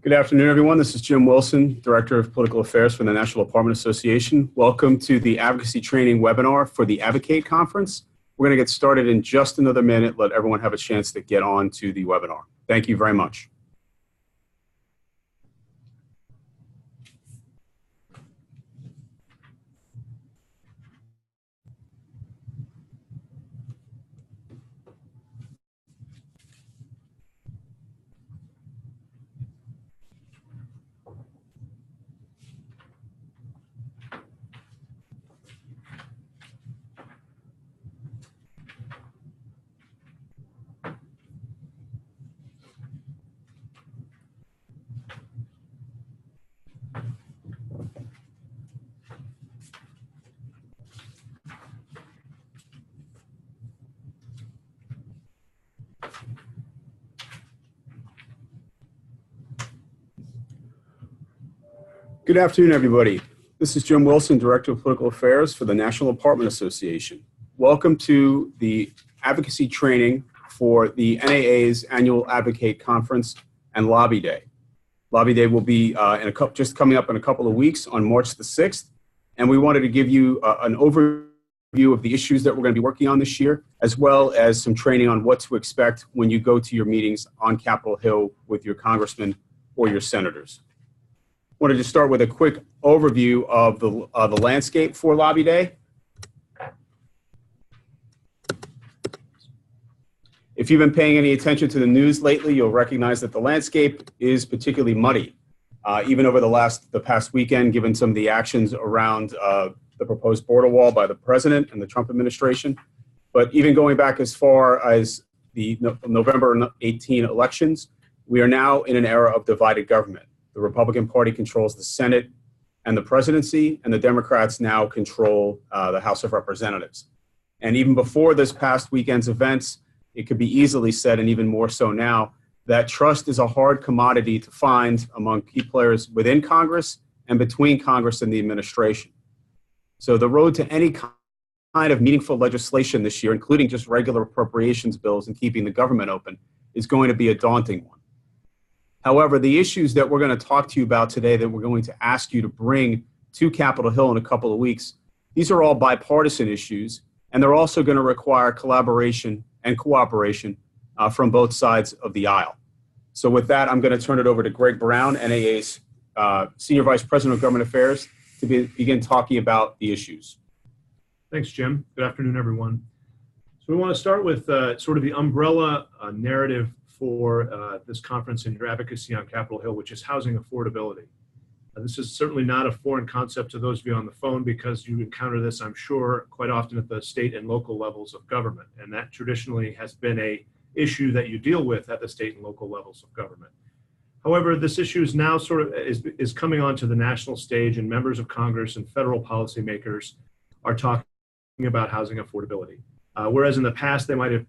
Good afternoon, everyone. This is Jim Wilson, Director of Political Affairs for the National Apartment Association. Welcome to the Advocacy Training webinar for the Advocate Conference. We're going to get started in just another minute. Let everyone have a chance to get on to the webinar. Thank you very much. Good afternoon, everybody. This is Jim Wilson, Director of Political Affairs for the National Apartment Association. Welcome to the Advocacy Training for the NAA's Annual Advocate Conference and Lobby Day. Lobby Day will be just coming up in a couple of weeks on March the 6th, and we wanted to give you an overview of the issues that we're going to be working on this year, as well as some training on what to expect when you go to your meetings on Capitol Hill with your congressmen or your senators. I wanted to start with a quick overview of the landscape for Lobby Day. If you've been paying any attention to the news lately, you'll recognize that the landscape is particularly muddy, even over the past weekend, given some of the actions around the proposed border wall by the president and the Trump administration. But even going back as far as the November 18 elections, we are now in an era of divided government. The Republican Party controls the Senate and the presidency, and the Democrats now control the House of Representatives. And even before this past weekend's events, it could be easily said, and even more so now, that trust is a hard commodity to find among key players within Congress and between Congress and the administration. So the road to any kind of meaningful legislation this year, including just regular appropriations bills and keeping the government open, is going to be a daunting one. However, the issues that we're going to talk to you about today that we're going to ask you to bring to Capitol Hill in a couple of weeks, these are all bipartisan issues, and they're also going to require collaboration and cooperation from both sides of the aisle. So with that, I'm going to turn it over to Greg Brown, NAA's Senior Vice President of Government Affairs, to begin talking about the issues. Thanks, Jim. Good afternoon, everyone. So we want to start with sort of the umbrella narrative for this conference and your advocacy on Capitol Hill, which is housing affordability. This is certainly not a foreign concept to those of you on the phone, because you encounter this, I'm sure, quite often at the state and local levels of government. And that traditionally has been an issue that you deal with at the state and local levels of government. However, this issue is now sort of is coming onto the national stage, and members of Congress and federal policymakers are talking about housing affordability. Whereas in the past, they might have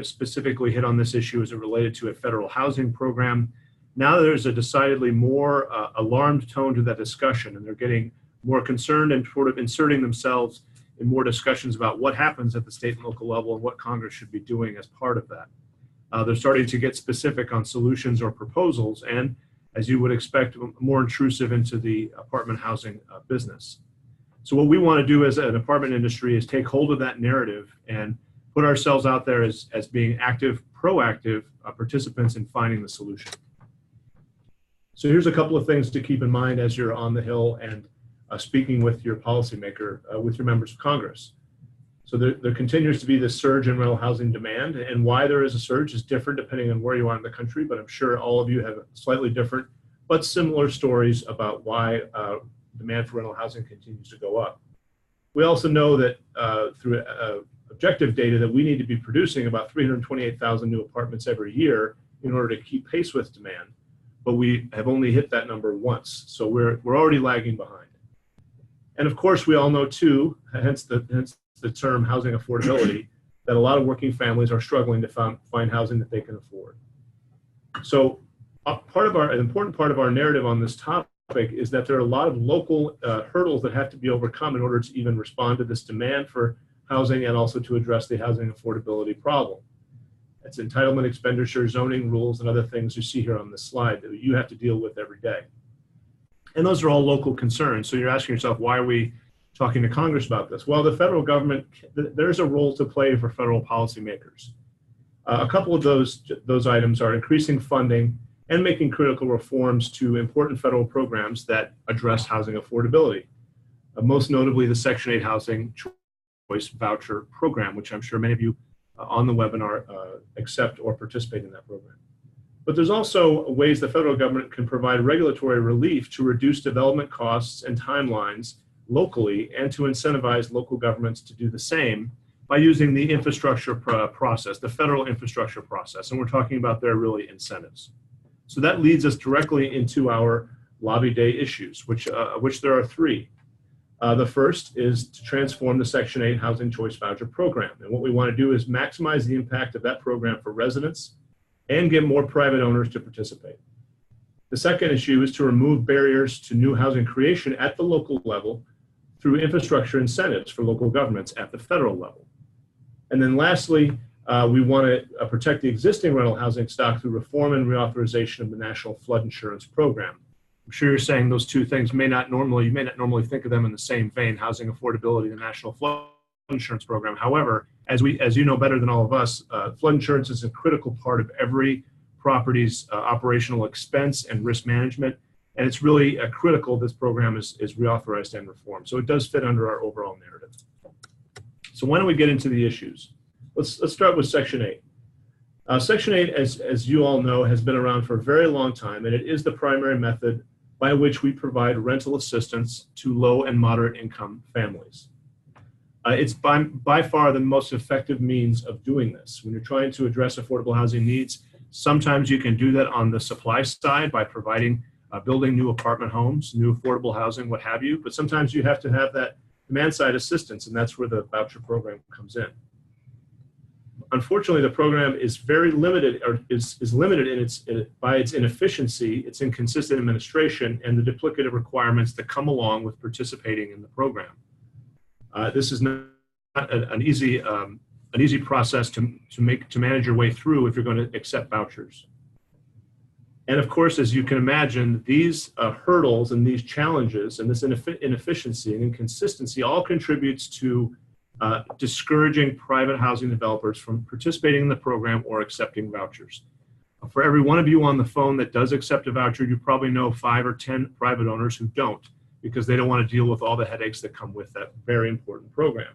specifically hit on this issue as it related to a federal housing program. Now there's a decidedly more alarmed tone to that discussion, and they're getting more concerned and sort of inserting themselves in more discussions about what happens at the state and local level and what Congress should be doing as part of that. They're starting to get specific on solutions or proposals, and as you would expect, more intrusive into the apartment housing business. So what we want to do as an apartment industry is take hold of that narrative and put ourselves out there as being active, proactive participants in finding the solution. So here's a couple of things to keep in mind as you're on the Hill and speaking with your policymaker, with your members of Congress. So there continues to be this surge in rental housing demand, and why there is a surge is different depending on where you are in the country, but I'm sure all of you have slightly different but similar stories about why demand for rental housing continues to go up. We also know that through objective data that we need to be producing about 328,000 new apartments every year in order to keep pace with demand, but we have only hit that number once, so we're already lagging behind. And of course, we all know too, hence the term housing affordability, that a lot of working families are struggling to find housing that they can afford. So an important part of our narrative on this topic is that there are a lot of local hurdles that have to be overcome in order to even respond to this demand for housing and also to address the housing affordability problem. It's entitlement expenditure, zoning rules, and other things you see here on this slide that you have to deal with every day. And those are all local concerns. So you're asking yourself, why are we talking to Congress about this? Well, the federal government, there's a role to play for federal policymakers. A couple of those items are increasing funding and making critical reforms to important federal programs that address housing affordability. Most notably, the Section 8 Housing Choice Voucher Program, which I'm sure many of you on the webinar accept or participate in that program. But there's also ways the federal government can provide regulatory relief to reduce development costs and timelines locally and to incentivize local governments to do the same by using the infrastructure process, the federal infrastructure process. And we're talking about their really incentives. So that leads us directly into our lobby day issues, which there are three. The first is to transform the Section 8 Housing Choice Voucher Program. And what we want to do is maximize the impact of that program for residents and get more private owners to participate. The second issue is to remove barriers to new housing creation at the local level through infrastructure incentives for local governments at the federal level. And then lastly, we want to protect the existing rental housing stock through reform and reauthorization of the National Flood Insurance Program. I'm sure you're saying those two things you may not normally think of them in the same vein, housing affordability, the National Flood Insurance Program. However, as you know better than all of us, flood insurance is a critical part of every property's operational expense and risk management. And it's really critical this program is reauthorized and reformed. So it does fit under our overall narrative. So why don't we get into the issues? Let's start with Section 8. Section 8, as you all know, has been around for a very long time, and it is the primary method by which we provide rental assistance to low and moderate income families. It's by far the most effective means of doing this. When you're trying to address affordable housing needs, sometimes you can do that on the supply side by providing, building new apartment homes, new affordable housing, what have you, but sometimes you have to have that demand side assistance, and that's where the voucher program comes in. Unfortunately, the program is very limited, or is limited by its inefficiency, its inconsistent administration, and the duplicative requirements that come along with participating in the program. This is not an easy process to manage your way through if you're going to accept vouchers. And of course, as you can imagine, these hurdles and these challenges and this inefficiency and inconsistency all contributes to discouraging private housing developers from participating in the program or accepting vouchers. For every one of you on the phone that does accept a voucher, you probably know 5 or 10 private owners who don't, because they don't want to deal with all the headaches that come with that very important program.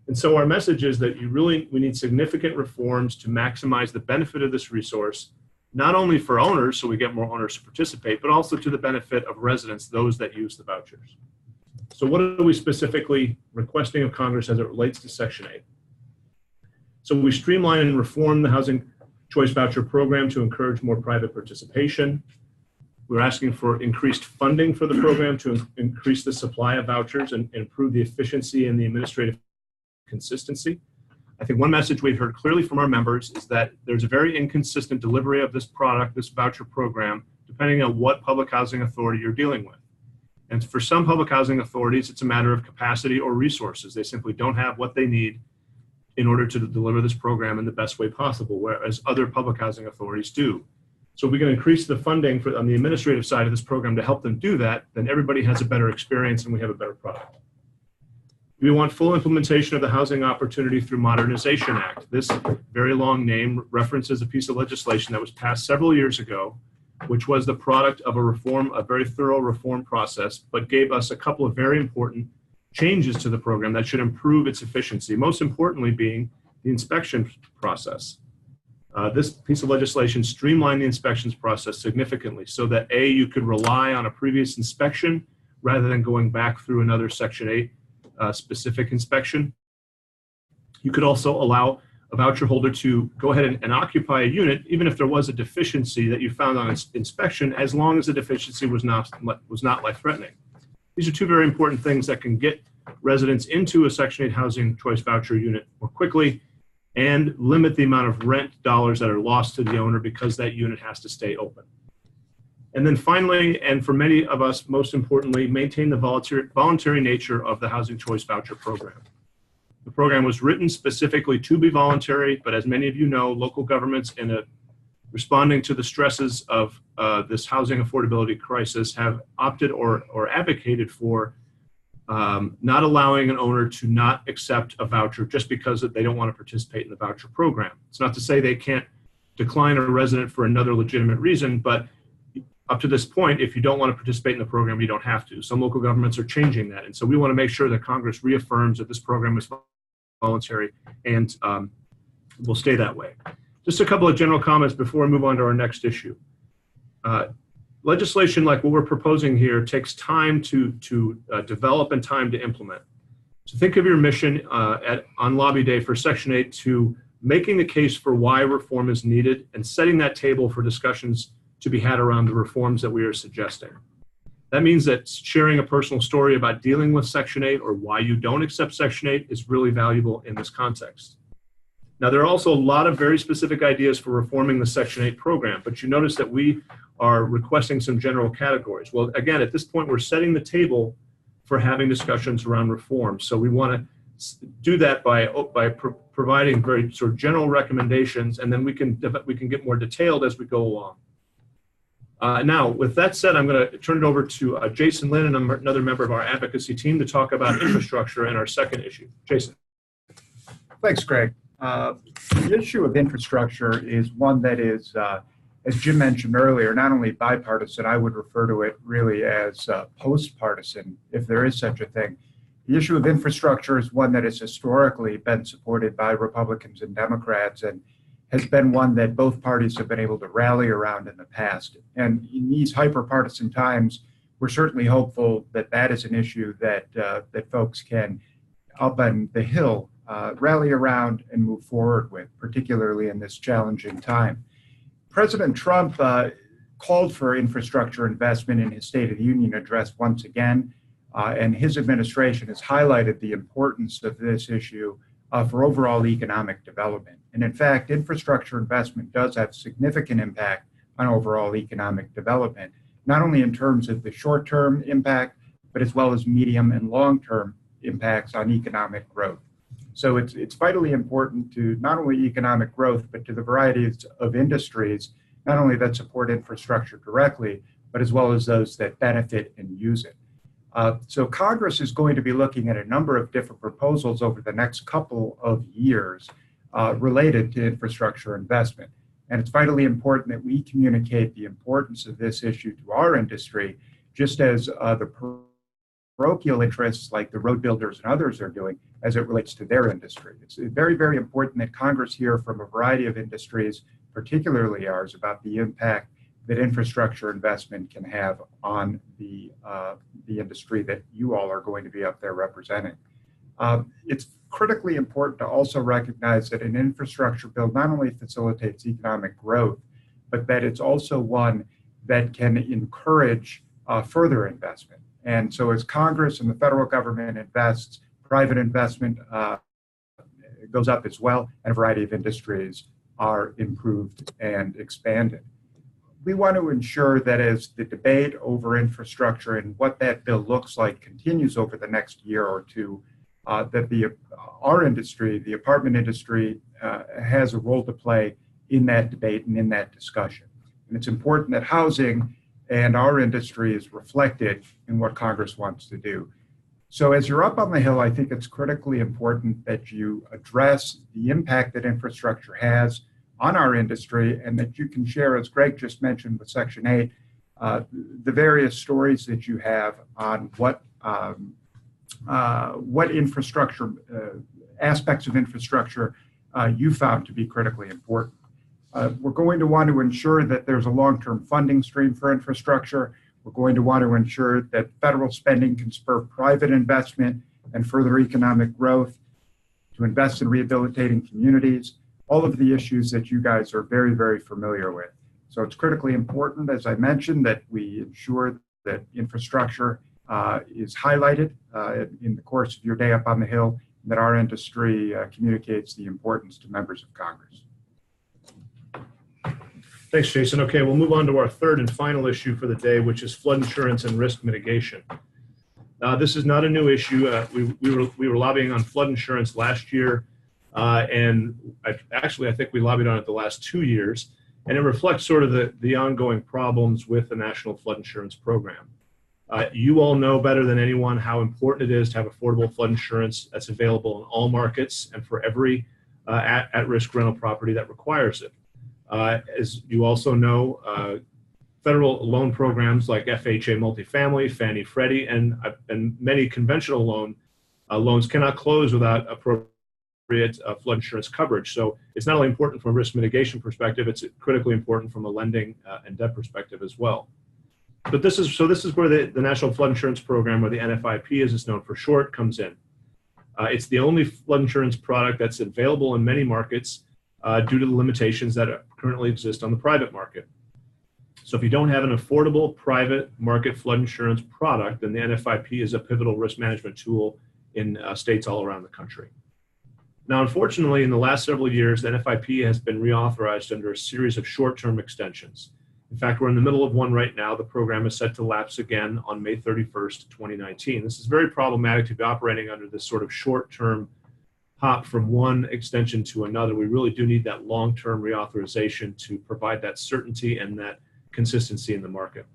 And so our message is that we need significant reforms to maximize the benefit of this resource, not only for owners, so we get more owners to participate, but also to the benefit of residents, those that use the vouchers. So what are we specifically requesting of Congress as it relates to Section 8? So we streamline and reform the Housing Choice Voucher Program to encourage more private participation. We're asking for increased funding for the program to increase the supply of vouchers and improve the efficiency and the administrative consistency. I think one message we've heard clearly from our members is that there's a very inconsistent delivery of this product, this voucher program, depending on what public housing authority you're dealing with. And for some public housing authorities, it's a matter of capacity or resources. They simply don't have what they need in order to deliver this program in the best way possible, whereas other public housing authorities do. So if we can increase the funding on the administrative side of this program to help them do that, then everybody has a better experience and we have a better product. We want full implementation of the Housing Opportunity Through Modernization Act. This very long name references a piece of legislation that was passed several years ago, which was the product of a very thorough reform process, but gave us a couple of very important changes to the program that should improve its efficiency, most importantly being the inspection process. This piece of legislation streamlined the inspections process significantly so that you could rely on a previous inspection rather than going back through another Section 8 specific inspection. You could also allow a voucher holder to go ahead and occupy a unit, even if there was a deficiency that you found on inspection, as long as the deficiency was not life-threatening. These are two very important things that can get residents into a Section 8 housing choice voucher unit more quickly and limit the amount of rent dollars that are lost to the owner because that unit has to stay open. And then finally, and for many of us, most importantly, maintain the voluntary nature of the Housing Choice Voucher Program. The program was written specifically to be voluntary, but as many of you know, local governments responding to the stresses of this housing affordability crisis have opted or advocated for not allowing an owner to not accept a voucher just because they don't want to participate in the voucher program. It's not to say they can't decline a resident for another legitimate reason, but up to this point, if you don't want to participate in the program, you don't have to. Some local governments are changing that. And so we want to make sure that Congress reaffirms that this program is voluntary and will stay that way. Just a couple of general comments before we move on to our next issue. Legislation like what we're proposing here takes time to develop and time to implement. So think of your mission on Lobby Day for Section 8 to making the case for why reform is needed and setting that table for discussions to be had around the reforms that we are suggesting. That means that sharing a personal story about dealing with Section 8 or why you don't accept Section 8 is really valuable in this context. Now, there are also a lot of very specific ideas for reforming the Section 8 program, but you notice that we are requesting some general categories. Well, again, at this point, we're setting the table for having discussions around reform. So we want to do that by providing very sort of general recommendations, and then we can get more detailed as we go along. Now, with that said, I'm going to turn it over to Jason Lynn, and another member of our advocacy team, to talk about infrastructure and our second issue. Jason. Thanks, Greg. The issue of infrastructure is one that is, as Jim mentioned earlier, not only bipartisan, I would refer to it really as post-partisan, if there is such a thing. The issue of infrastructure is one that has historically been supported by Republicans and Democrats and has been one that both parties have been able to rally around in the past. And in these hyper-partisan times, we're certainly hopeful that that is an issue that folks can, up on the Hill, rally around and move forward with, particularly in this challenging time. President Trump called for infrastructure investment in his State of the Union address once again, and his administration has highlighted the importance of this issue for overall economic development. And in fact, infrastructure investment does have significant impact on overall economic development, not only in terms of the short-term impact, but as well as medium and long-term impacts on economic growth. So it's vitally important to not only economic growth, but to the varieties of industries, not only that support infrastructure directly, but as well as those that benefit and use it. So Congress is going to be looking at a number of different proposals over the next couple of years related to infrastructure investment. And it's vitally important that we communicate the importance of this issue to our industry, just as the parochial interests like the road builders and others are doing as it relates to their industry. It's very, very important that Congress hear from a variety of industries, particularly ours, about the impact that infrastructure investment can have on the industry that you all are going to be up there representing. It's critically important to also recognize that an infrastructure bill not only facilitates economic growth, but that it's also one that can encourage further investment. And so as Congress and the federal government invests, private investment goes up as well, and a variety of industries are improved and expanded. We want to ensure that as the debate over infrastructure and what that bill looks like continues over the next year or two, that our industry, the apartment industry, has a role to play in that debate and in that discussion. And it's important that housing and our industry is reflected in what Congress wants to do. So as you're up on the Hill, I think it's critically important that you address the impact that infrastructure has on our industry, and that you can share, as Greg just mentioned with Section 8, the various stories that you have on what infrastructure, aspects of infrastructure you found to be critically important. We're going to want to ensure that there's a long-term funding stream for infrastructure. We're going to want to ensure that federal spending can spur private investment and further economic growth, to invest in rehabilitating communities, all of the issues that you guys are very, very familiar with. So it's critically important, as I mentioned, that we ensure that infrastructure is highlighted in the course of your day up on the Hill, and that our industry communicates the importance to members of Congress. Thanks, Jason. Okay, we'll move on to our third and final issue for the day, which is flood insurance and risk mitigation. This is not a new issue. We were lobbying on flood insurance last year, and I think we lobbied on it the last 2 years, and it reflects sort of the ongoing problems with the National Flood Insurance Program. You all know better than anyone how important it is to have affordable flood insurance that's available in all markets and for every at-risk rental property that requires it. As you also know, federal loan programs like FHA multifamily, Fannie Freddie, and many conventional loans cannot close without appropriate flood insurance coverage. So it's not only important from a risk mitigation perspective, it's critically important from a lending and debt perspective as well. But this is where the National Flood Insurance Program, or the NFIP as it's known for short, comes in. It's the only flood insurance product that's available in many markets due to the limitations that currently exist on the private market. So if you don't have an affordable private market flood insurance product, then the NFIP is a pivotal risk management tool in states all around the country. Now, unfortunately, in the last several years, the NFIP has been reauthorized under a series of short-term extensions. In fact, we're in the middle of one right now. The program is set to lapse again on May 31st, 2019. This is very problematic to be operating under this sort of short-term hop from one extension to another. We really do need that long-term reauthorization to provide that certainty and that consistency in the market.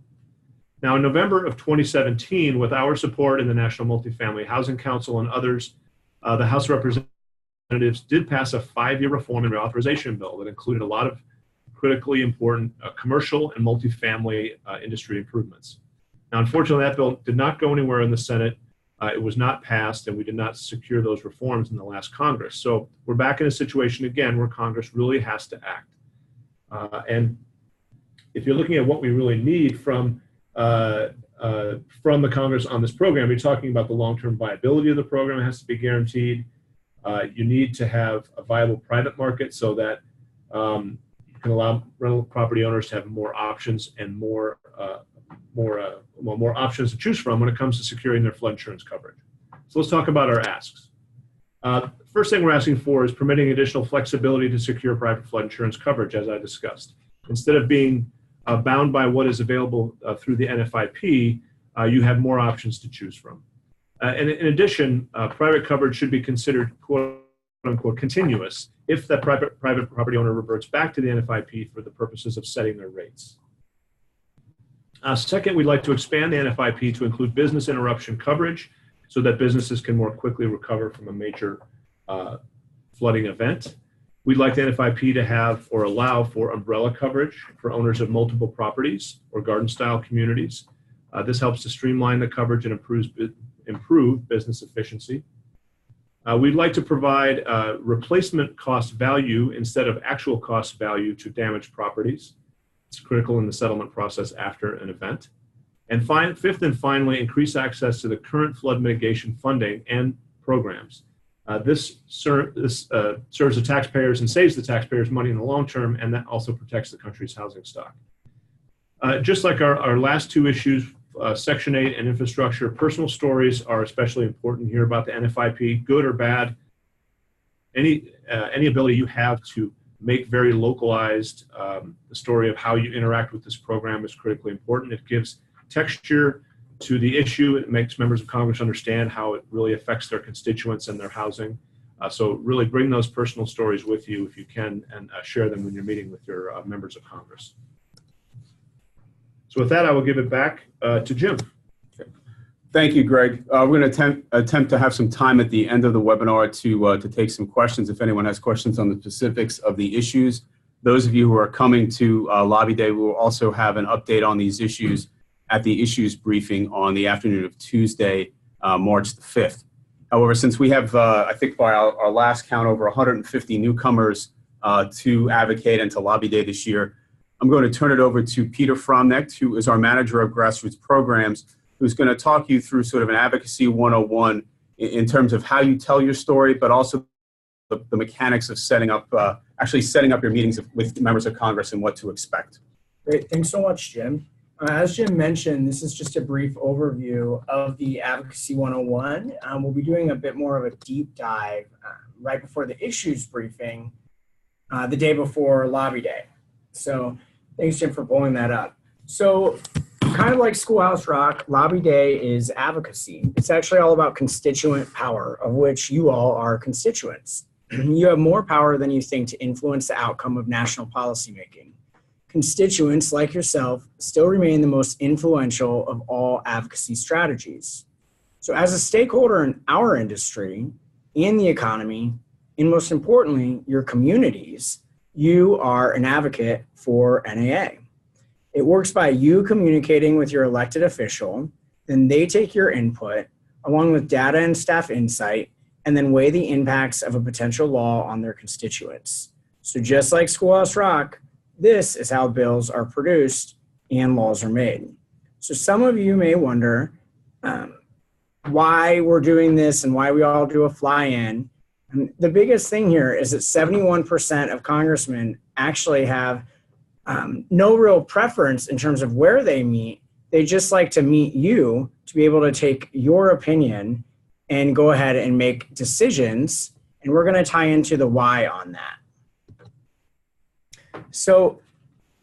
Now, in November of 2017, with our support in the National Multifamily Housing Council and others, the House of Representatives did pass a 5-year reform and reauthorization bill that included a lot of critically important commercial and multifamily industry improvements. Now, unfortunately, that bill did not go anywhere in the Senate. It was not passed, and we did not secure those reforms in the last Congress. So we're back in a situation again where Congress really has to act. And if you're looking at what we really need from the Congress on this program, you're talking about the long-term viability of the program. It has to be guaranteed. You need to have a viable private market so that you can allow rental property owners to have more options and more options to choose from when it comes to securing their flood insurance coverage. So let's talk about our asks. First thing we're asking for is permitting additional flexibility to secure private flood insurance coverage, as I discussed. Instead of being bound by what is available through the NFIP, you have more options to choose from. And in addition, private coverage should be considered quote unquote continuous if that private property owner reverts back to the NFIP for the purposes of setting their rates. Second, we'd like to expand the NFIP to include business interruption coverage so that businesses can more quickly recover from a major flooding event. We'd like the NFIP to have or allow for umbrella coverage for owners of multiple properties or garden-style communities. This helps to streamline the coverage and improve business efficiency. We'd like to provide replacement cost value instead of actual cost value to damaged properties. It's critical in the settlement process after an event. And fifth and finally, increase access to the current flood mitigation funding and programs. This serves the taxpayers and saves the taxpayers money in the long term, and that also protects the country's housing stock. Just like our last two issues, Section 8 and infrastructure, personal stories are especially important here about the NFIP, good or bad. Any ability you have to make very localized the story of how you interact with this program is critically important. It gives texture to the issue. It makes members of Congress understand how it really affects their constituents and their housing. So really bring those personal stories with you if you can, and share them when you're meeting with your members of Congress. So with that, I will give it back to Jim. Okay. Thank you, Greg. We're going to attempt to have some time at the end of the webinar to take some questions if anyone has questions on the specifics of the issues. Those of you who are coming to Lobby Day, we will also have an update on these issues at the issues briefing on the afternoon of Tuesday, March the 5th. However, since we have, I think by our last count, over 150 newcomers to Advocate and to Lobby Day this year, I'm going to turn it over to Peter Fromnecht, who is our manager of grassroots programs, who's going to talk you through sort of an Advocacy 101 in terms of how you tell your story, but also the mechanics of actually setting up your meetings with members of Congress and what to expect. Great. Thanks so much, Jim. As Jim mentioned, this is just a brief overview of the Advocacy 101. We'll be doing a bit more of a deep dive right before the issues briefing the day before Lobby Day. So thanks, Jim, for pulling that up. So kind of like Schoolhouse Rock, Lobby Day is advocacy. It's actually all about constituent power, of which you all are constituents. You have more power than you think to influence the outcome of national policymaking. Constituents, like yourself, still remain the most influential of all advocacy strategies. So as a stakeholder in our industry and the economy, and most importantly, your communities, you are an advocate for NAA. It works by you communicating with your elected official, then they take your input along with data and staff insight, and then weigh the impacts of a potential law on their constituents. So just like Schoolhouse Rock, this is how bills are produced and laws are made. So some of you may wonder why we're doing this and why we all do a fly-in. And the biggest thing here is that 71% of congressmen actually have no real preference in terms of where they meet. They just like to meet you to be able to take your opinion and go ahead and make decisions. And we're going to tie into the why on that. So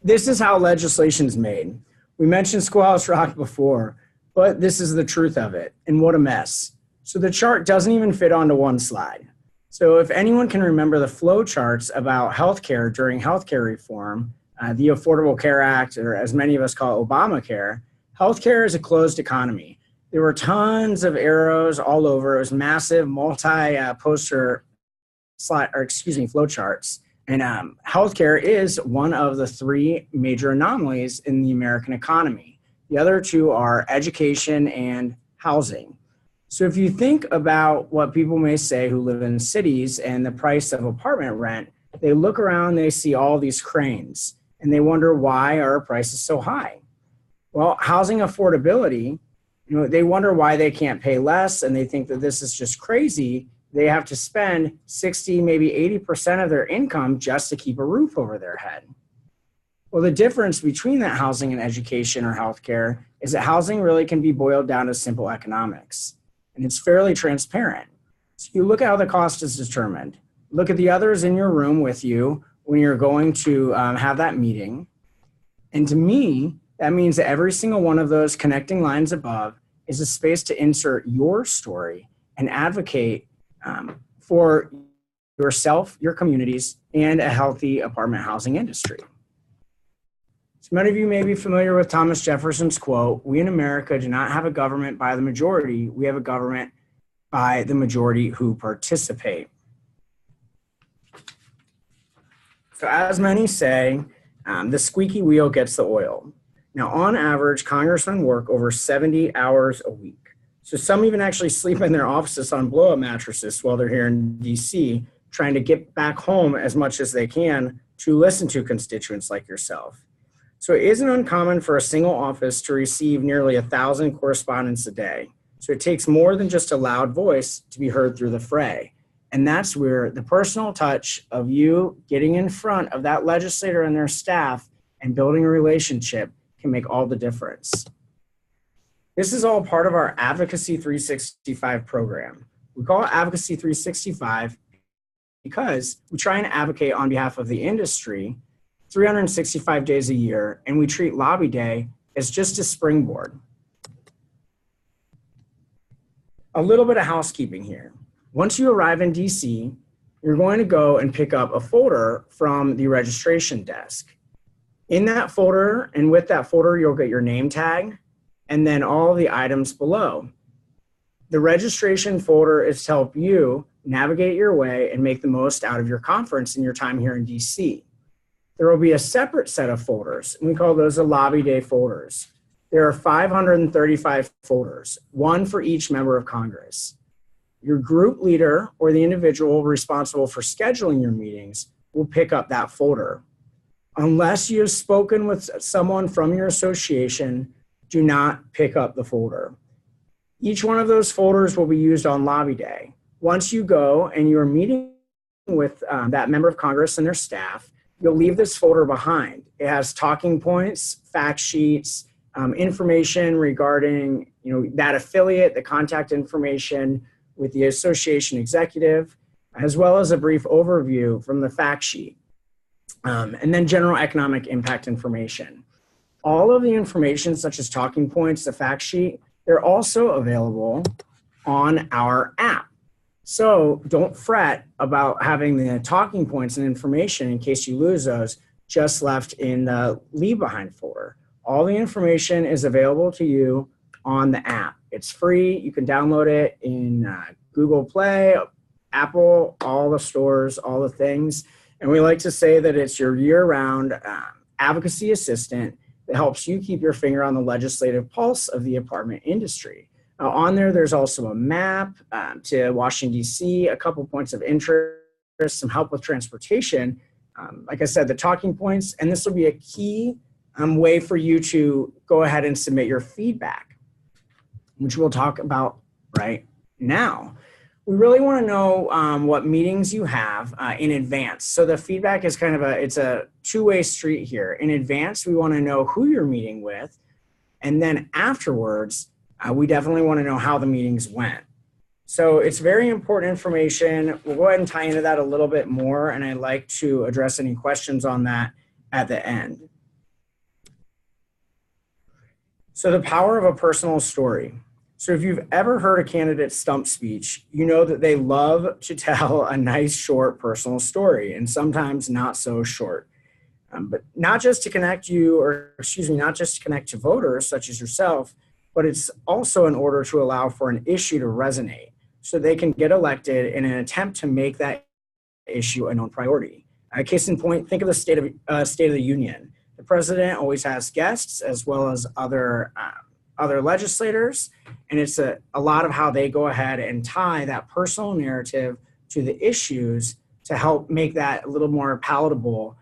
this is how legislation is made. We mentioned Schoolhouse Rock before, but this is the truth of it. And what a mess. So the chart doesn't even fit onto one slide. So if anyone can remember the flow charts about healthcare during healthcare reform, the Affordable Care Act, or as many of us call it, Obamacare, healthcare is a closed economy. There were tons of arrows all over. It was massive multi-poster flow charts. And healthcare is one of the three major anomalies in the American economy. The other two are education and housing. So if you think about what people may say who live in cities and the price of apartment rent, they look around, they see all these cranes, and they wonder why are prices so high? Well, housing affordability, they wonder why they can't pay less, and they think that this is just crazy. They have to spend 60, maybe 80% of their income just to keep a roof over their head. Well, the difference between that housing and education or healthcare is that housing really can be boiled down to simple economics, and it's fairly transparent. So you look at how the cost is determined. Look at the others in your room with you when you're going to have that meeting. And to me, that means that every single one of those connecting lines above is a space to insert your story and advocate for yourself, your communities, and a healthy apartment housing industry. So many of you may be familiar with Thomas Jefferson's quote, "We in America do not have a government by the majority, we have a government by the majority who participate." So as many say, the squeaky wheel gets the oil. Now, on average, congressmen work over 70 hours a week. So some even actually sleep in their offices on blow-up mattresses while they're here in DC, trying to get back home as much as they can to listen to constituents like yourself. So it isn't uncommon for a single office to receive nearly 1,000 correspondents a day. So it takes more than just a loud voice to be heard through the fray. And that's where the personal touch of you getting in front of that legislator and their staff and building a relationship can make all the difference. This is all part of our Advocacy 365 program. We call it Advocacy 365 because we try and advocate on behalf of the industry 365 days a year, and we treat Lobby Day as just a springboard. A little bit of housekeeping here. Once you arrive in DC, you're going to go and pick up a folder from the registration desk. In that folder, and with that folder, you'll get your name tag and then all the items below. The registration folder is to help you navigate your way and make the most out of your conference and your time here in DC. There will be a separate set of folders, and we call those the Lobby Day folders. There are 535 folders, one for each member of Congress. Your group leader or the individual responsible for scheduling your meetings will pick up that folder. Unless you have spoken with someone from your association, do not pick up the folder. Each one of those folders will be used on Lobby Day. Once you go and you're meeting with that member of Congress and their staff, you'll leave this folder behind. It has talking points, fact sheets, information regarding that affiliate, the contact information with the association executive, as well as a brief overview from the fact sheet, and then general economic impact information. All of the information, such as talking points, the fact sheet, they're also available on our app. So don't fret about having the talking points and information in case you lose those just left in the leave behind folder. All the information is available to you on the app. It's free. You can download it in Google Play, Apple, all the stores, all the things. And we like to say that it's your year-round advocacy assistant that helps you keep your finger on the legislative pulse of the apartment industry. On there, there's also a map to Washington, D.C., a couple points of interest, some help with transportation. Like I said, the talking points, and this will be a key way for you to go ahead and submit your feedback, which we'll talk about right now. We really want to know what meetings you have in advance. So the feedback is it's a two-way street here. In advance, we want to know who you're meeting with. And then afterwards, we definitely want to know how the meetings went. So it's very important information. We'll go ahead and tie into that a little bit more, and I'd like to address any questions on that at the end. So the power of a personal story. So if you've ever heard a candidate's stump speech, you know that they love to tell a nice, short personal story, and sometimes not so short. But not just to connect not just to connect to voters such as yourself, but it's also in order to allow for an issue to resonate so they can get elected in an attempt to make that issue a known priority. Case in point, think of the State of the Union. The president always has guests as well as other legislators, and it's a lot of how they go ahead and tie that personal narrative to the issues to help make that a little more palatable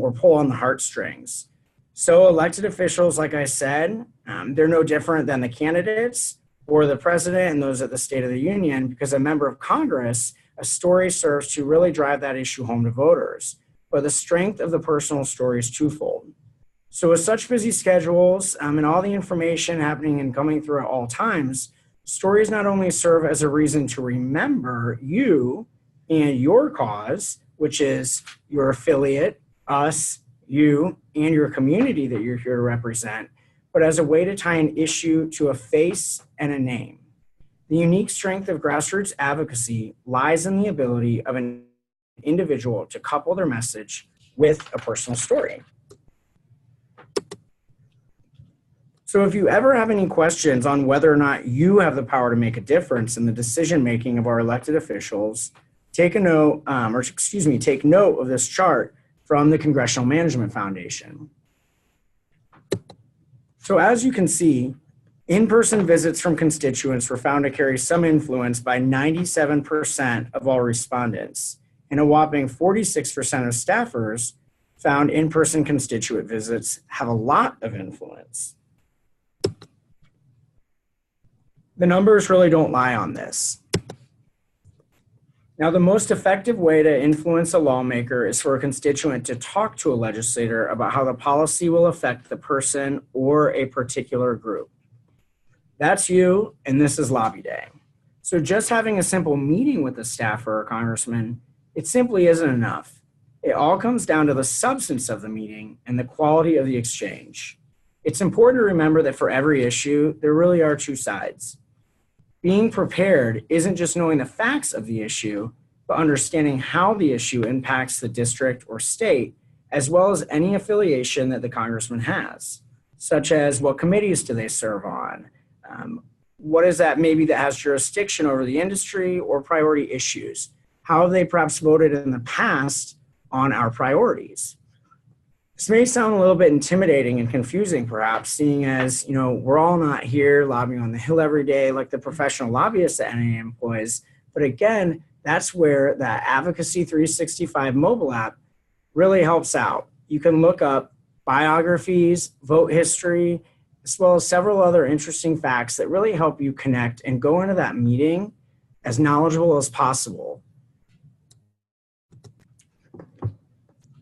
or pull on the heartstrings. So elected officials, like I said, they're no different than the candidates or the president and those at the State of the Union, because a member of Congress, a story serves to really drive that issue home to voters. But the strength of the personal story is twofold. So with such busy schedules and all the information happening and coming through at all times, stories not only serve as a reason to remember you and your cause, which is your affiliate, us, you, and your community that you're here to represent, but as a way to tie an issue to a face and a name. The unique strength of grassroots advocacy lies in the ability of an individual to couple their message with a personal story. So if you ever have any questions on whether or not you have the power to make a difference in the decision-making of our elected officials, take note of this chart from the Congressional Management Foundation. So as you can see, in-person visits from constituents were found to carry some influence by 97% of all respondents, and a whopping 46% of staffers found in-person constituent visits have a lot of influence. The numbers really don't lie on this. Now, the most effective way to influence a lawmaker is for a constituent to talk to a legislator about how the policy will affect the person or a particular group. That's you, and this is lobby day. So just having a simple meeting with a staffer or congressman, it simply isn't enough. It all comes down to the substance of the meeting and the quality of the exchange. It's important to remember that for every issue, there really are two sides. Being prepared isn't just knowing the facts of the issue, but understanding how the issue impacts the district or state, as well as any affiliation that the congressman has, such as what committees do they serve on? What is that maybe that has jurisdiction over the industry or priority issues? How have they perhaps voted in the past on our priorities? This may sound a little bit intimidating and confusing, perhaps, seeing as, we're all not here lobbying on the Hill every day like the professional lobbyists that NAA employs. But again, that's where that Advocacy 365 mobile app really helps out. You can look up biographies, vote history, as well as several other interesting facts that really help you connect and go into that meeting as knowledgeable as possible.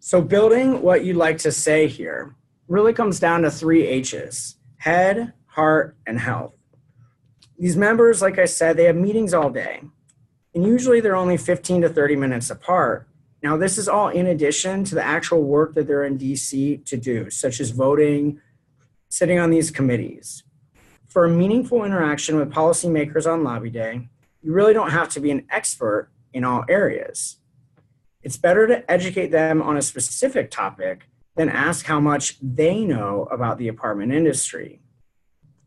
So building what you'd like to say here really comes down to 3 H's: head, heart, and health. These members, like I said, they have meetings all day, and usually they're only 15 to 30 minutes apart. Now, this is all in addition to the actual work that they're in DC to do, such as voting, sitting on these committees. For a meaningful interaction with policymakers on Lobby Day, you really don't have to be an expert in all areas. It's better to educate them on a specific topic than ask how much they know about the apartment industry.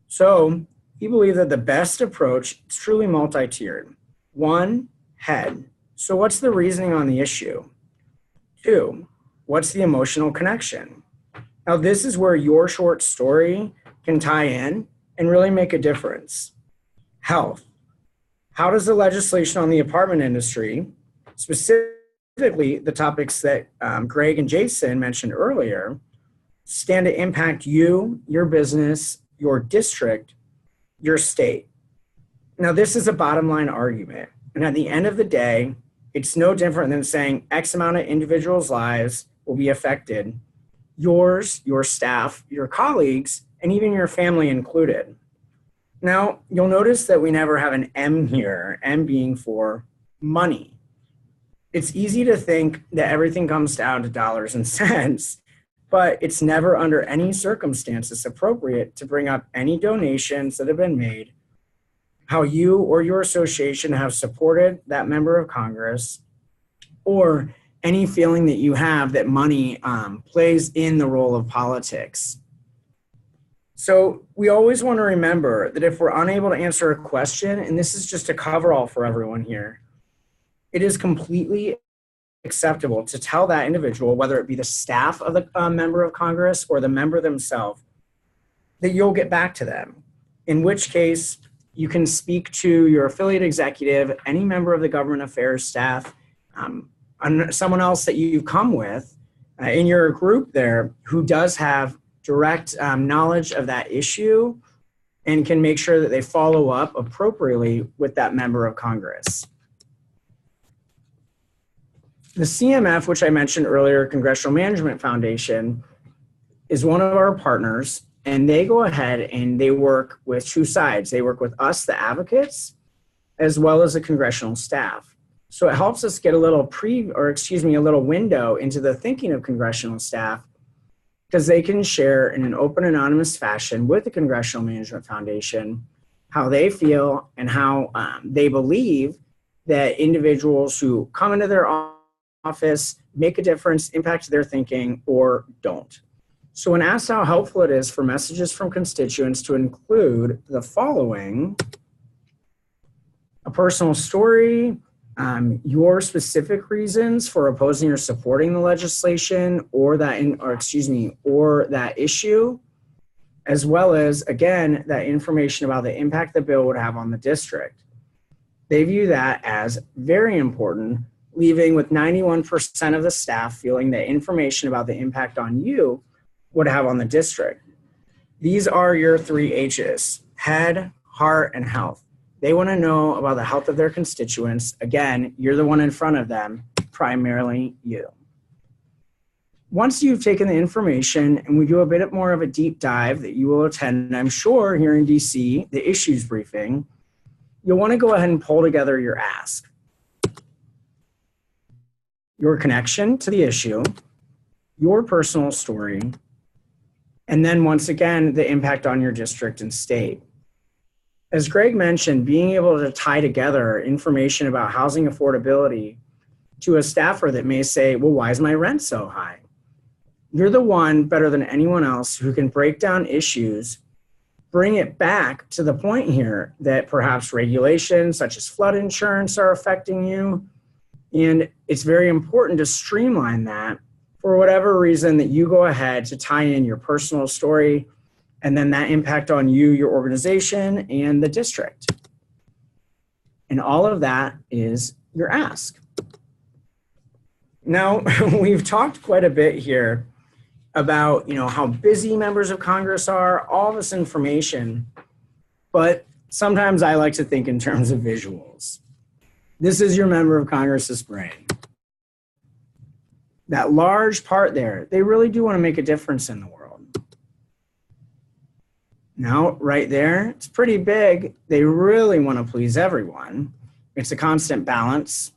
So we believe that the best approach is truly multi-tiered. 1, head. So what's the reasoning on the issue? 2, what's the emotional connection? Now this is where your short story can tie in and really make a difference. Health. How does the legislation on the apartment industry, specifically the topics that Greg and Jason mentioned earlier, stand to impact you, your business, your district, your state? Now, this is a bottom line argument. And at the end of the day, it's no different than saying X amount of individuals' lives will be affected, yours, your staff, your colleagues, and even your family included. Now, you'll notice that we never have an M here, M being for money. It's easy to think that everything comes down to dollars and cents, but it's never under any circumstances appropriate to bring up any donations that have been made, how you or your association have supported that member of Congress, or any feeling that you have that money plays in the role of politics. So we always want to remember that if we're unable to answer a question, and this is just a coverall for everyone here, it is completely acceptable to tell that individual, whether it be the staff of the member of Congress or the member themselves, that you'll get back to them. In which case, you can speak to your affiliate executive, any member of the government affairs staff, someone else that you come with in your group there who does have direct knowledge of that issue and can make sure that they follow up appropriately with that member of Congress. The CMF, which I mentioned earlier, Congressional Management Foundation, is one of our partners, and they go ahead and they work with two sides. They work with us, the advocates, as well as the congressional staff. So it helps us get a little a little window into the thinking of congressional staff, because they can share in an open, anonymous fashion with the Congressional Management Foundation how they feel and how they believe that individuals who come into their office make a difference, impact their thinking, or don't. So when asked how helpful it is for messages from constituents to include the following: a personal story, your specific reasons for opposing or supporting the legislation or that issue, as well as, again, that information about the impact the bill would have on the district. They view that as very important, leaving with 91% of the staff feeling that information about the impact on you would have on the district. These are your 3 H's: head, heart, and health. They want to know about the health of their constituents. Again, you're the one in front of them, primarily you. Once you've taken the information and we do a bit more of a deep dive that you will attend, I'm sure, here in DC, the issues briefing, you'll want to go ahead and pull together your ask, your connection to the issue, your personal story, and then once again, the impact on your district and state. As Greg mentioned, being able to tie together information about housing affordability to a staffer that may say, well, why is my rent so high? You're the one better than anyone else who can break down issues, bring it back to the point here that perhaps regulations such as flood insurance are affecting you. And it's very important to streamline that for whatever reason that you go ahead to tie in your personal story and then that impact on you, your organization, and the district. And all of that is your ask. Now, we've talked quite a bit here about, how busy members of Congress are, all this information, but sometimes I like to think in terms of visuals. This is your member of Congress's brain. That large part there, they really do want to make a difference in the world. Now, right there, it's pretty big. They really want to please everyone. It's a constant balance.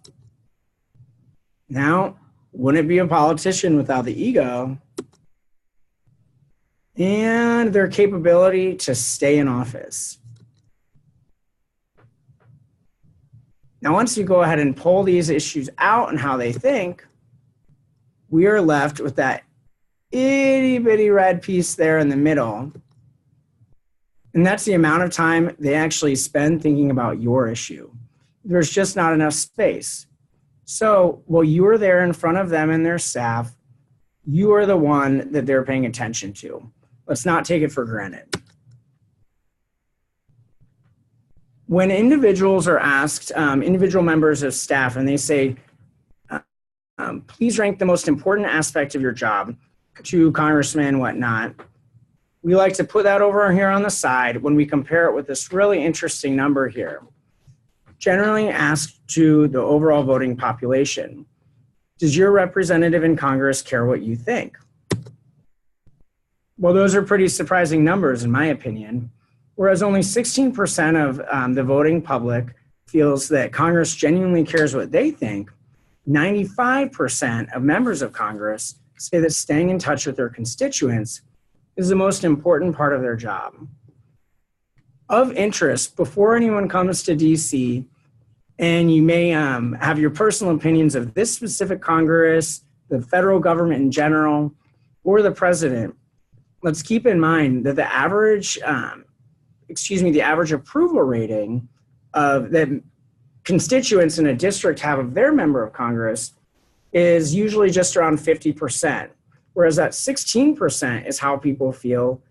Now, wouldn't it be a politician without the ego? and their capability to stay in office. Now, once you go ahead and pull these issues out and how they think, we are left with that itty bitty red piece there in the middle. And that's the amount of time they actually spend thinking about your issue. There's just not enough space. So while you are there in front of them and their staff, you are the one that they're paying attention to. Let's not take it for granted. When individuals are asked, individual members of staff, and they say, please rank the most important aspect of your job to congressmen and whatnot, we like to put that over here on the side when we compare it with this really interesting number here. Generally asked to the overall voting population, does your representative in Congress care what you think? Well, those are pretty surprising numbers in my opinion. Whereas only 16% of the voting public feels that Congress genuinely cares what they think, 95% of members of Congress say that staying in touch with their constituents is the most important part of their job. Of interest, before anyone comes to DC, and you may have your personal opinions of this specific Congress, the federal government in general, or the president, let's keep in mind that the average approval rating that constituents in a district have of their member of Congress is usually just around 50%, whereas that 16% is how people feel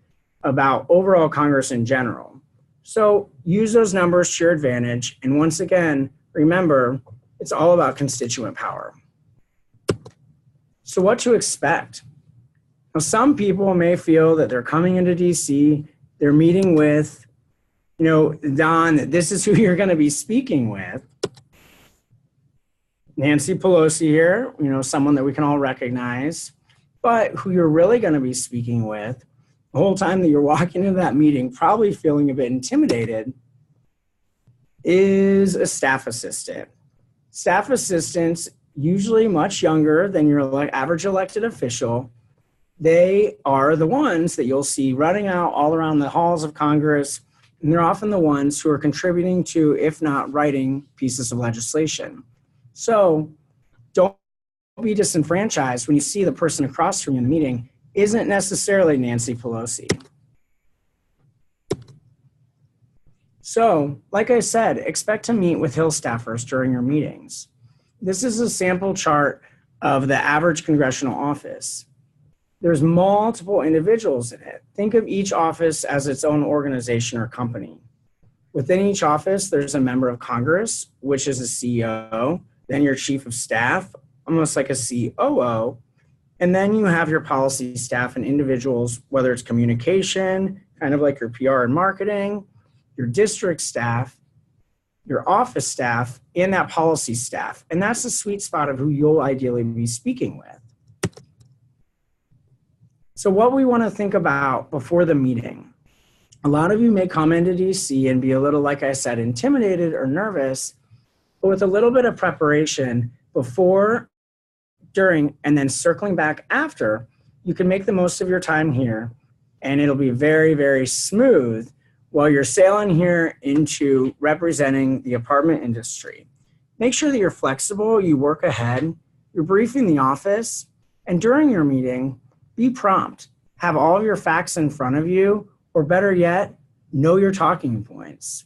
about overall Congress in general. So use those numbers to your advantage, and once again, remember, it's all about constituent power. So what to expect? Now, some people may feel that they're coming into DC, they're meeting with, Don, this is who you're going to be speaking with. Nancy Pelosi here, someone that we can all recognize, but who you're really going to be speaking with the whole time that you're walking into that meeting, probably feeling a bit intimidated, is a staff assistant. Staff assistants, usually much younger than your average elected official, they are the ones that you'll see running out all around the halls of Congress, and they're often the ones who are contributing to, if not writing, pieces of legislation. So don't be disenfranchised when you see the person across from you in the meeting isn't necessarily Nancy Pelosi. So, like I said, expect to meet with Hill staffers during your meetings. This is a sample chart of the average congressional office. There's multiple individuals in it. Think of each office as its own organization or company. Within each office, there's a member of Congress, which is a CEO, then your chief of staff, almost like a COO, and then you have your policy staff and individuals, whether it's communication, kind of like your PR and marketing, your district staff, your office staff, and that policy staff. And that's the sweet spot of who you'll ideally be speaking with. So what we want to think about before the meeting, a lot of you may come into DC and be a little, like I said, intimidated or nervous, but with a little bit of preparation before, during, and then circling back after, you can make the most of your time here, and it'll be very, very smooth while you're sailing here into representing the apartment industry. Make sure that you're flexible, you work ahead, you're briefing the office, and during your meeting, be prompt. Have all of your facts in front of you, or better yet, know your talking points.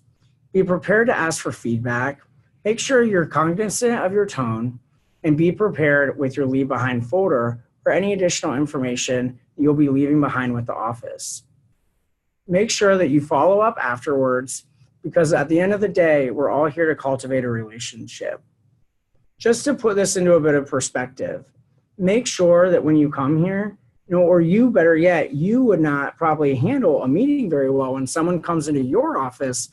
Be prepared to ask for feedback. Make sure you're cognizant of your tone, and be prepared with your leave behind folder for any additional information you'll be leaving behind with the office. Make sure that you follow up afterwards, because at the end of the day, we're all here to cultivate a relationship. Just to put this into a bit of perspective, make sure that when you come here, or you, better yet, you would not probably handle a meeting very well when someone comes into your office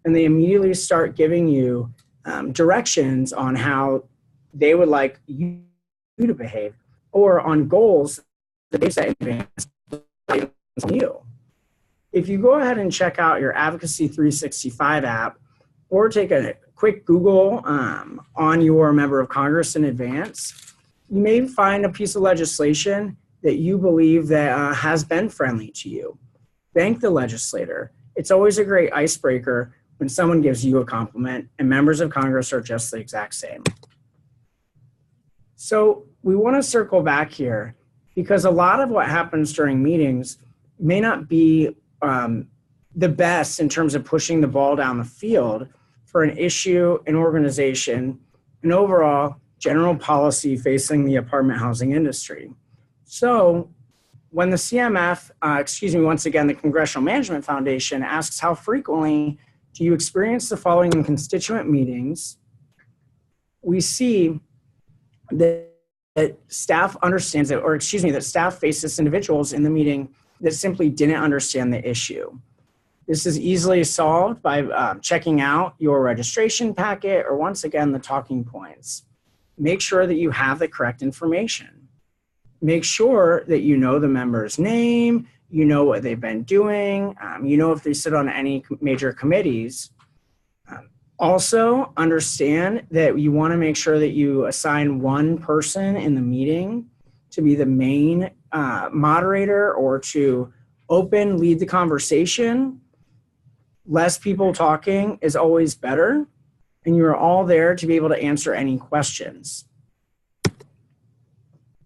and they immediately start giving you directions on how they would like you to behave, or on goals that they set in advance on you. If you go ahead and check out your Advocacy 365 app, or take a quick Google on your member of Congress in advance, you may find a piece of legislation that you believe that has been friendly to you. Thank the legislator. It's always a great icebreaker when someone gives you a compliment, and members of Congress are just the exact same. So we want to circle back here because a lot of what happens during meetings may not be the best in terms of pushing the ball down the field for an issue, an organization, and overall general policy facing the apartment housing industry. So when the CMF, once again, the Congressional Management Foundation asks how frequently do you experience the following in constituent meetings, we see that staff understands it, that staff faces individuals in the meeting that simply didn't understand the issue. This is easily solved by checking out your registration packet or, once again, the talking points. Make sure that you have the correct information. Make sure that you know the member's name, you know what they've been doing, you know if they sit on any major committees. Also, understand that you want to make sure that you assign one person in the meeting to be the main moderator or to lead the conversation. Less people talking is always better, and you're all there to be able to answer any questions.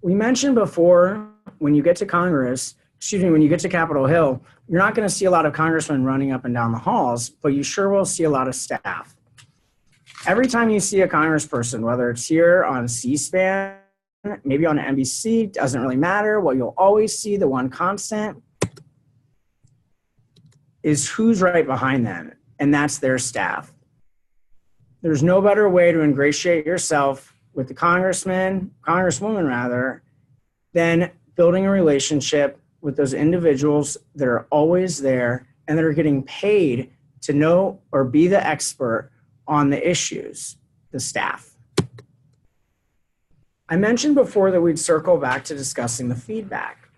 We mentioned before, when you get to when you get to Capitol Hill, you're not going to see a lot of congressmen running up and down the halls, but you sure will see a lot of staff. Every time you see a congressperson, whether it's here on C-SPAN, maybe on NBC, doesn't really matter. What you'll always see, the one constant, is who's right behind them, and that's their staff. There's no better way to ingratiate yourself with the congresswoman rather, than building a relationship with those individuals that are always there and that are getting paid to know or be the expert on the issues, the staff. I mentioned before that we'd circle back to discussing the feedback.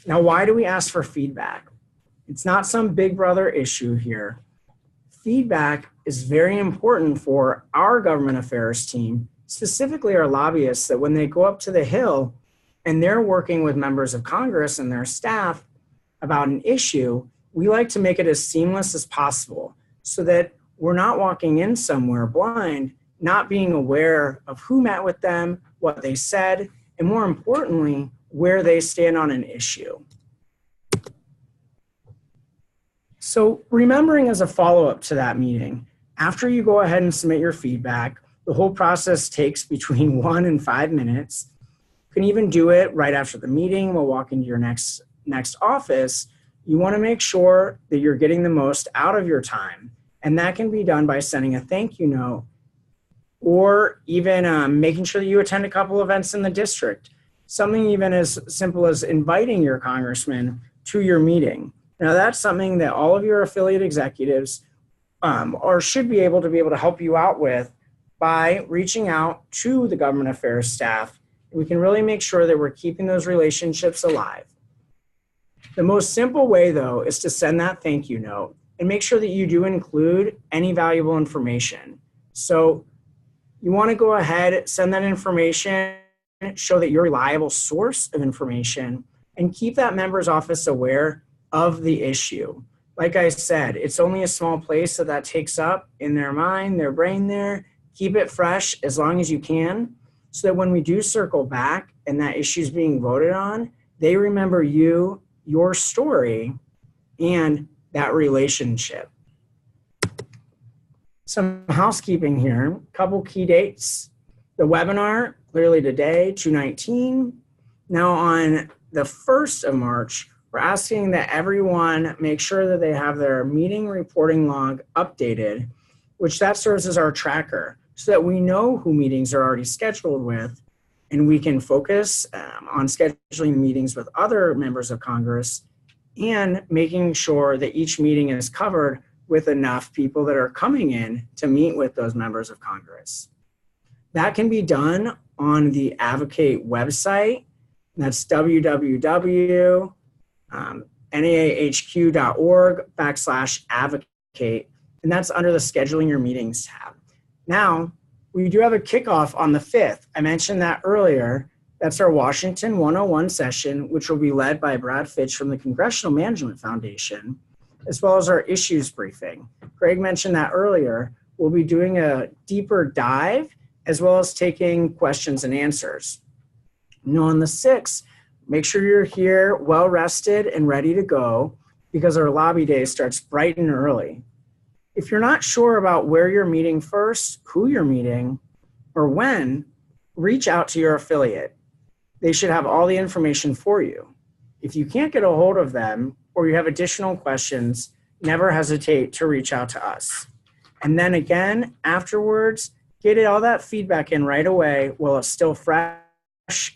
Now, why do we ask for feedback? It's not some big brother issue here. Feedback is very important for our government affairs team, specifically our lobbyists, that when they go up to the Hill and they're working with members of Congress and their staff about an issue, we like to make it as seamless as possible so that we're not walking in somewhere blind, not being aware of who met with them, what they said, and more importantly, where they stand on an issue. So remembering as a follow-up to that meeting, after you go ahead and submit your feedback, the whole process takes between 1 and 5 minutes. You can even do it right after the meeting while walking to your next office. You want to make sure that you're getting the most out of your time. And that can be done by sending a thank you note or even making sure that you attend a couple events in the district. Something even as simple as inviting your congressman to your meeting. Now, that's something that all of your affiliate executives should be able to help you out with by reaching out to the government affairs staff. We can really make sure that we're keeping those relationships alive. The most simple way, though, is to send that thank you note and make sure that you do include any valuable information. So you want to go ahead, send that information, show that you're a reliable source of information, and keep that member's office aware of the issue. Like I said, it's only a small place that takes up in their mind, their brain there. Keep it fresh as long as you can so that when we do circle back and that issue is being voted on, they remember you, your story, and that relationship. Some housekeeping here, a couple key dates. The webinar, clearly today, 2/19. Now on the 1st of March, we're asking that everyone make sure that they have their meeting reporting log updated, which that serves as our tracker so that we know who meetings are already scheduled with, and we can focus on scheduling meetings with other members of Congress and making sure that each meeting is covered with enough people that are coming in to meet with those members of Congress. That can be done on the Advocate website. That's www.naahq.org/advocate, and that's under the Scheduling Your Meetings tab. Now, we do have a kickoff on the 5th. I mentioned that earlier. That's our Washington 101 session, which will be led by Brad Fitch from the Congressional Management Foundation, as well as our issues briefing. Greg mentioned that earlier. We'll be doing a deeper dive as well as taking questions and answers. Now on the 6th, make sure you're here well rested and ready to go because our lobby day starts bright and early. If you're not sure about where you're meeting first, who you're meeting, or when, reach out to your affiliate. They should have all the information for you. If you can't get a hold of them or you have additional questions, never hesitate to reach out to us. And then again, afterwards, get all that feedback in right away while it's still fresh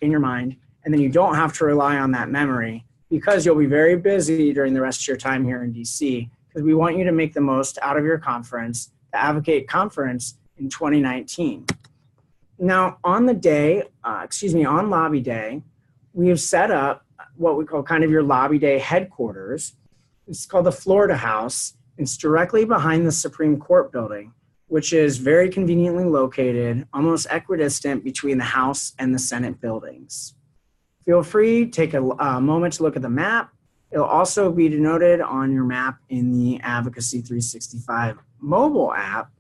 in your mind, and then you don't have to rely on that memory because you'll be very busy during the rest of your time here in DC because we want you to make the most out of your conference, the Advocate Conference in 2019. Now, on the day, on lobby day, we have set up what we call kind of your lobby day headquarters. It's called the Florida House. It's directly behind the Supreme Court building, which is very conveniently located, almost equidistant between the House and the Senate buildings. Feel free, take a moment to look at the map. It'll also be denoted on your map in the Advocacy 365 mobile app,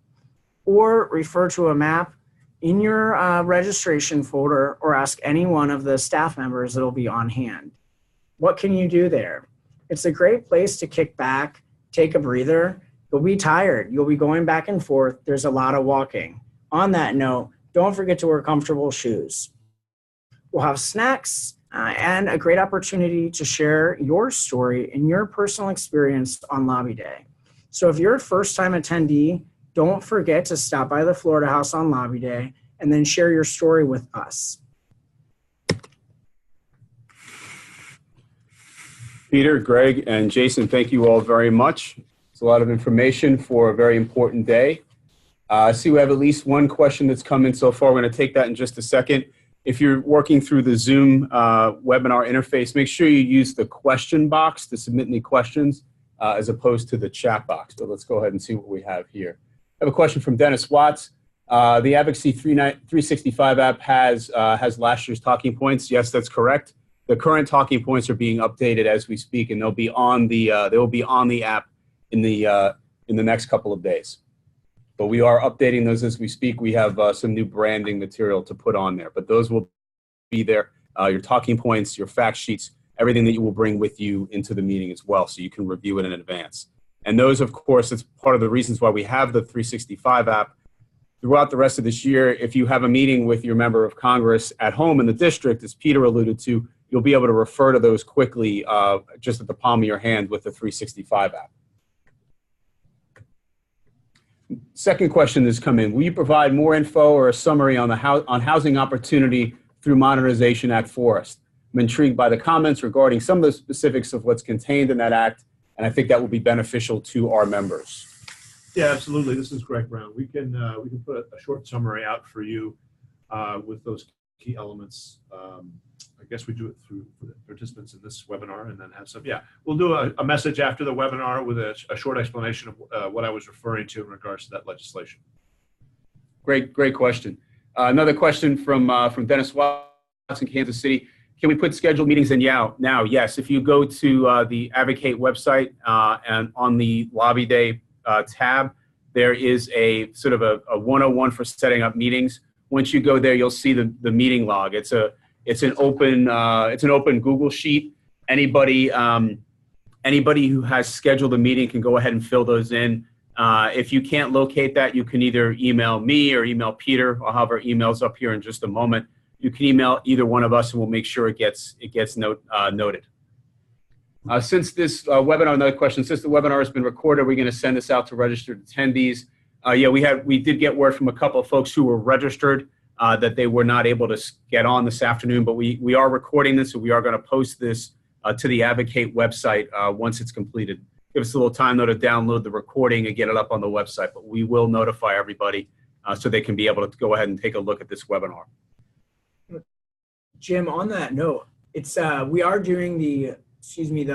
or refer to a map in your registration folder or ask any one of the staff members that'll be on hand. What can you do there? It's a great place to kick back, take a breather. You'll be tired. You'll be going back and forth. There's a lot of walking. On that note, don't forget to wear comfortable shoes. We'll have snacks and a great opportunity to share your story and your personal experience on lobby day. So if you're a first-time attendee, don't forget to stop by the Florida House on lobby day and then share your story with us. Peter, Greg, and Jason, thank you all very much. It's a lot of information for a very important day. I see we have at least one question that's come in so far. We're going to take that in just a second. If you're working through the Zoom webinar interface, make sure you use the question box to submit any questions as opposed to the chat box. But let's go ahead and see what we have here. I have a question from Dennis Watts. The Advocacy 365 app has last year's talking points. Yes, that's correct. The current talking points are being updated as we speak, and they'll be on the app in the next couple of days. But we are updating those as we speak. We have some new branding material to put on there, but those will be there. Your talking points, your fact sheets, everything that you will bring with you into the meeting as well, so you can review it in advance. And those, of course, it's part of the reasons why we have the 365 app. Throughout the rest of this year, if you have a meeting with your member of Congress at home in the district, as Peter alluded to, you'll be able to refer to those quickly just at the palm of your hand with the 365 app. Second question that's come in. Will you provide more info or a summary on housing opportunity through modernization at Forest? I'm intrigued by the comments regarding some of the specifics of what's contained in that act, and I think that will be beneficial to our members. Yeah, absolutely. This is Greg Brown. We can put a short summary out for you with those key elements. I guess we do it through for the participants in this webinar, and then have some. Yeah, we'll do a message after the webinar with a short explanation of what I was referring to in regards to that legislation. Great question. Another question from Dennis Watts in Kansas City. Can we put scheduled meetings in now? Yes. If you go to the Advocate website and on the Lobby Day tab, there is a sort of a 101 for setting up meetings. Once you go there, you'll see the meeting log. It's an open Google sheet. Anybody who has scheduled a meeting can go ahead and fill those in. If you can't locate that, you can either email me or email Peter. I'll have our emails up here in just a moment. You can email either one of us, and we'll make sure it gets noted. Since this webinar, another question. Since the webinar has been recorded, we're going to send this out to registered attendees. Yeah, we did get word from a couple of folks who were registered that they were not able to get on this afternoon, but we are recording this, and we are going to post this to the Advocate website once it's completed. Give us a little time, though, to download the recording and get it up on the website, but we will notify everybody so they can be able to go ahead and take a look at this webinar. Jim, on that note, it's we are doing the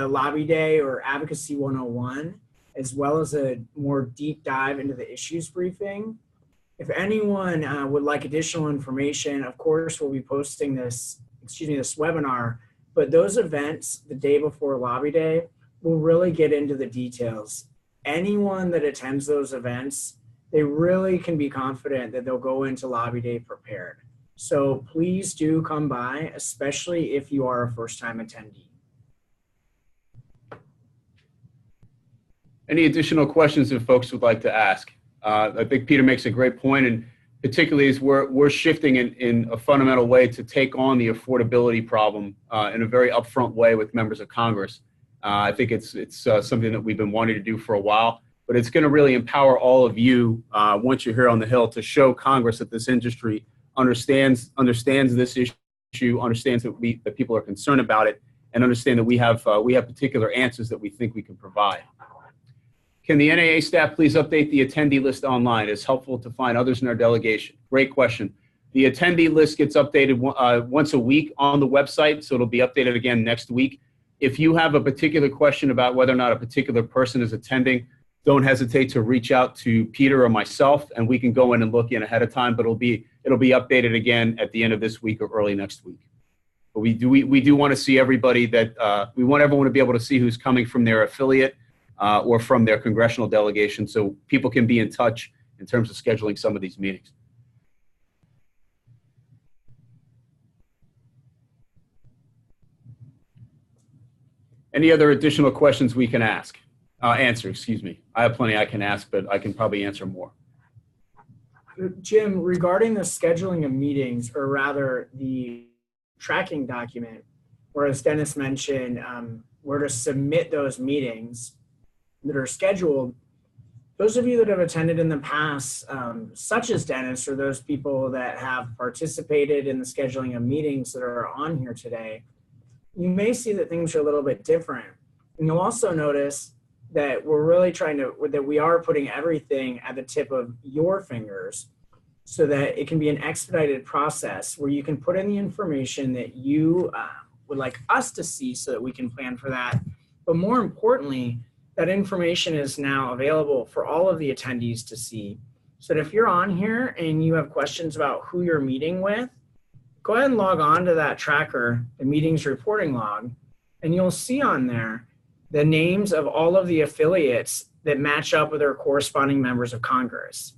Lobby Day or Advocacy 101, as well as a more deep dive into the issues briefing. If anyone would like additional information, of course, we'll be posting this this webinar, but those events the day before lobby day will really get into the details. Anyone that attends those events, they really can be confident that they'll go into lobby day prepared. So please do come by, especially if you are a first-time attendee. Any additional questions that folks would like to ask? I think Peter makes a great point, and particularly as we're shifting in a fundamental way to take on the affordability problem in a very upfront way with members of Congress. I think it's something that we've been wanting to do for a while, but it's going to really empower all of you once you're here on the Hill to show Congress that this industry understands this issue, understands that people are concerned about it, and understand that we have particular answers that we think we can provide. Can the NAA staff please update the attendee list online? It's helpful to find others in our delegation. Great question. The attendee list gets updated once a week on the website, so it'll be updated again next week. If you have a particular question about whether or not a particular person is attending, don't hesitate to reach out to Peter or myself, and we can go in and look in ahead of time, but it'll be updated again at the end of this week or early next week. But we do want to see everybody we want everyone to be able to see who's coming from their affiliate or from their congressional delegation, so people can be in touch in terms of scheduling some of these meetings. Any other additional questions we can answer, excuse me. I have plenty I can ask, but I can probably answer more. Jim, regarding the scheduling of meetings, or rather the tracking document, where as Dennis mentioned, where to submit those meetings that are scheduled, those of you that have attended in the past, such as Dennis, or those people that have participated in the scheduling of meetings that are on here today, you may see that things are a little bit different. And you'll also notice that we're really that we are putting everything at the tip of your fingers so that it can be an expedited process where you can put in the information that you would like us to see so that we can plan for that. But more importantly, that information is now available for all of the attendees to see. So that if you're on here and you have questions about who you're meeting with, go ahead and log on to that tracker, the meetings reporting log, and you'll see on there the names of all of the affiliates that match up with their corresponding members of Congress.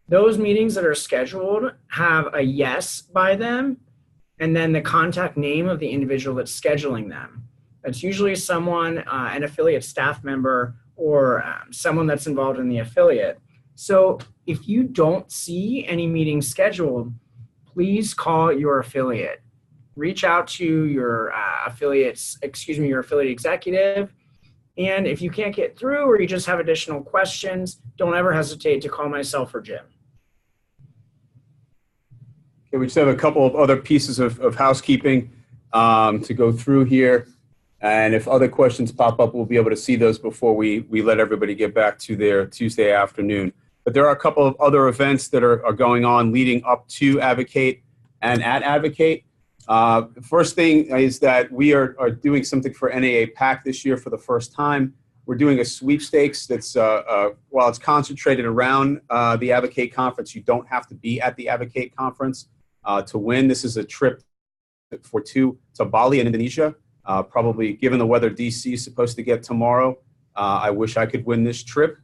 Those meetings that are scheduled have a yes by them, and then the contact name of the individual that's scheduling them. That's usually someone, an affiliate staff member, or someone that's involved in the affiliate. So if you don't see any meetings scheduled, please call your affiliate. Reach out to your affiliate executive. And if you can't get through or you just have additional questions, don't ever hesitate to call myself or Jim. Okay, we just have a couple of other pieces of housekeeping to go through here. And if other questions pop up, we'll be able to see those before we let everybody get back to their Tuesday afternoon. But there are a couple of other events that are going on leading up to Advocate and at Advocate. First thing is that we are doing something for NAA PAC this year for the first time. We're doing a sweepstakes that's, while it's concentrated around the Advocate conference, you don't have to be at the Advocate conference to win. This is a trip for two to Bali in Indonesia. Probably, given the weather DC is supposed to get tomorrow, I wish I could win this trip.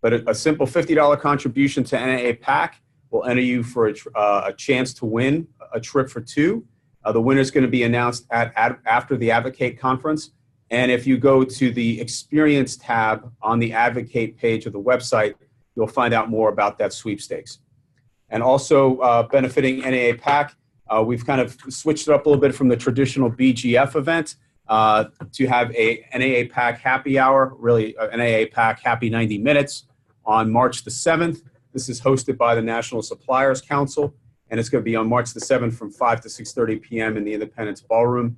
But a simple $50 contribution to NAA PAC will enter you for a chance to win a trip for two. The winner is going to be announced after the Advocate conference. And if you go to the Experience tab on the Advocate page of the website, you'll find out more about that sweepstakes. And also benefiting NAA PAC, we've kind of switched it up a little bit from the traditional BGF event to have a NAA PAC happy hour, really NAA PAC happy 90 minutes on March the 7th. This is hosted by the National Suppliers Council, and it's going to be on March the 7th from 5 to 6:30 p.m. in the Independence Ballroom.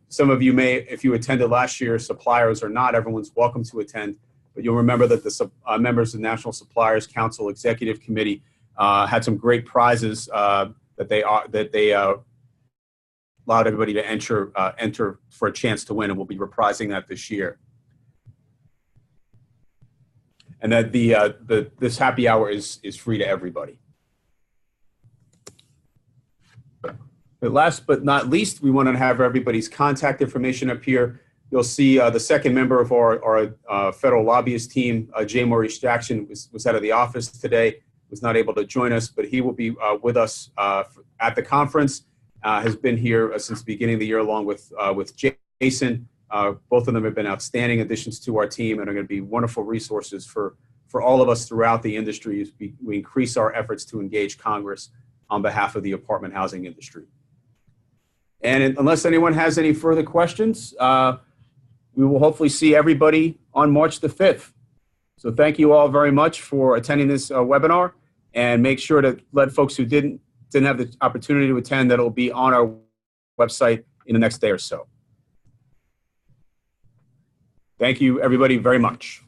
Some of you may, if you attended last year, suppliers or not, everyone's welcome to attend. But you'll remember that the members of the National Suppliers Council Executive Committee had some great prizes that they allowed everybody to enter for a chance to win, and we'll be reprising that this year. And that this happy hour is free to everybody. But last but not least, we want to have everybody's contact information up here. You'll see the second member of our federal lobbyist team, J. Maurice Jackson, was out of the office today, was not able to join us, but he will be with us at the conference. Has been here since the beginning of the year, along with Jason. Both of them have been outstanding additions to our team and are going to be wonderful resources for all of us throughout the industry as we increase our efforts to engage Congress on behalf of the apartment housing industry. And unless anyone has any further questions, we will hopefully see everybody on March the 5th. So thank you all very much for attending this webinar, and make sure to let folks who didn't have the opportunity to attend that it'll be on our website in the next day or so. Thank you, everybody, very much.